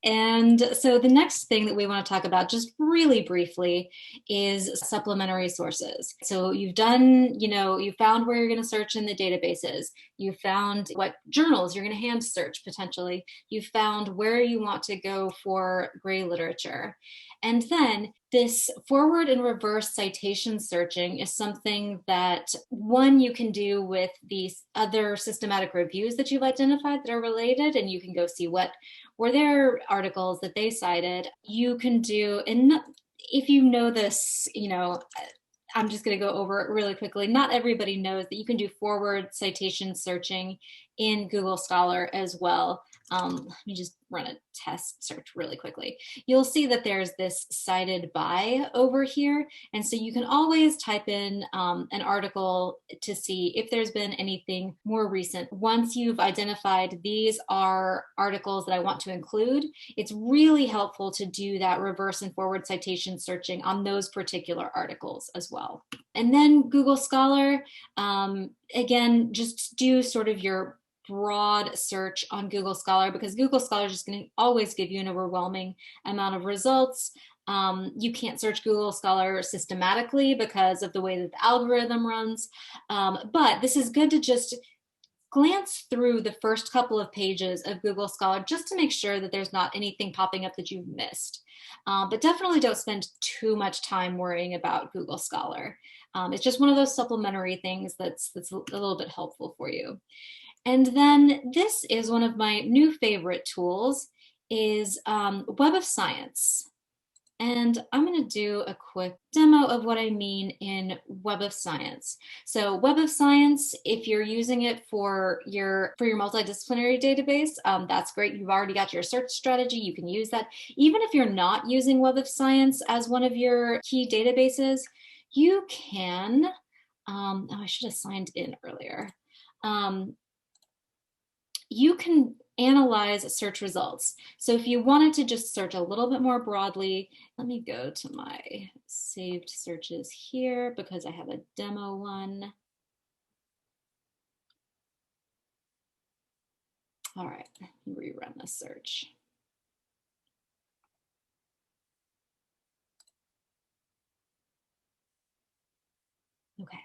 And so the next thing that we want to talk about just really briefly is supplementary sources. So you've done, you found where you're going to search in the databases. You found what journals you're going to hand search potentially. You found where you want to go for gray literature. And then this forward and reverse citation searching is something that one you can do with these other systematic reviews that you've identified that are related, and you can go see what were their articles that they cited. You can do, and if you know this, I'm just going to go over it really quickly. Not everybody knows that you can do forward citation searching in Google Scholar as well. Let me just run a test search really quickly. You'll see that there's this cited by over here. And so you can always type in an article to see if there's been anything more recent. Once you've identified these are articles that I want to include, it's really helpful to do that reverse and forward citation searching on those particular articles as well. And then Google Scholar, again, just do sort of your broad search on Google Scholar, because Google Scholar is just going to always give you an overwhelming amount of results. You can't search Google Scholar systematically because of the way that the algorithm runs, but this is good to just glance through the first couple of pages of Google Scholar just to make sure that there's not anything popping up that you've missed. But definitely don't spend too much time worrying about Google Scholar. It's just one of those supplementary things that's a little bit helpful for you. And then this is one of my new favorite tools, is Web of Science. And I'm going to do a quick demo of what I mean in Web of Science. So Web of Science, if you're using it for your multidisciplinary database, that's great. You've already got your search strategy. You can use that. Even if you're not using Web of Science as one of your key databases, you can, oh, I should have signed in earlier. You can analyze search results. So if you wanted to just search a little bit more broadly, let me go to my saved searches here because I have a demo one. All right, rerun the search. Okay.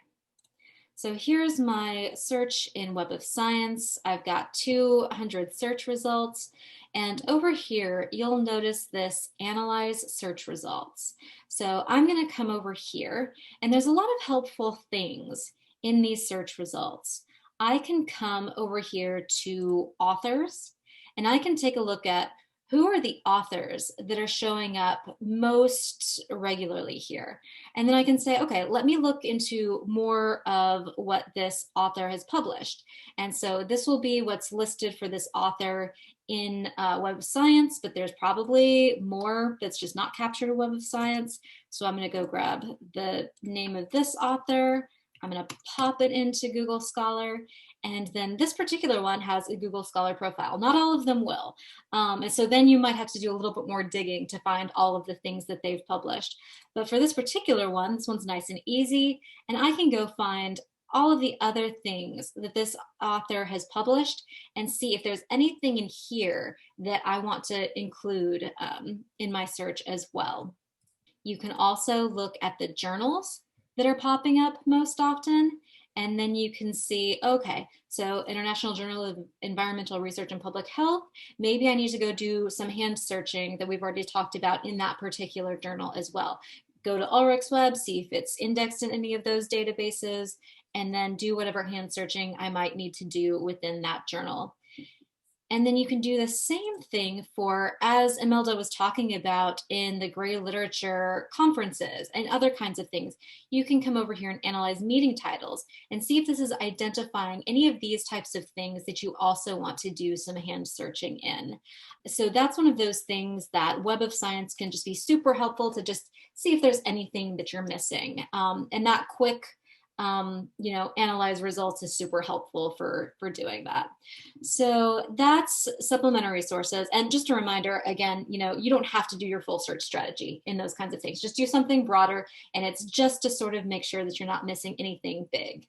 So here's my search in Web of Science. I've got 200 search results. And over here, you'll notice this Analyze Search Results. So I'm going to come over here, and there's a lot of helpful things in these search results. I can come over here to Authors, and I can take a look at who are the authors that are showing up most regularly here. And then I can say, okay, let me look into more of what this author has published. And so this will be what's listed for this author in Web of Science, but there's probably more that's just not captured in Web of Science. So I'm going to go grab the name of this author. I'm going to pop it into Google Scholar. And then this particular one has a Google Scholar profile. Not all of them will. And so then you might have to do a little bit more digging to find all of the things that they've published. But for this particular one, this one's nice and easy. And I can go find all of the other things that this author has published and see if there's anything in here that I want to include in my search as well. You can also look at the journals that are popping up most often. And then you can see, okay, so International Journal of Environmental Research and Public Health, maybe I need to go do some hand searching that we've already talked about in that particular journal as well. Go to Ulrich's Web, see if it's indexed in any of those databases, and then do whatever hand searching I might need to do within that journal. And then you can do the same thing for, as Imelda was talking about in the gray literature conferences and other kinds of things, you can come over here and analyze meeting titles and see if this is identifying any of these types of things that you also want to do some hand searching in. So that's one of those things that Web of Science can just be super helpful to just see if there's anything that you're missing. And that quick analyze results is super helpful for doing that. So that's supplementary sources. And just a reminder, again, you don't have to do your full search strategy in those kinds of things. Just do something broader, and it's just to sort of make sure that you're not missing anything big.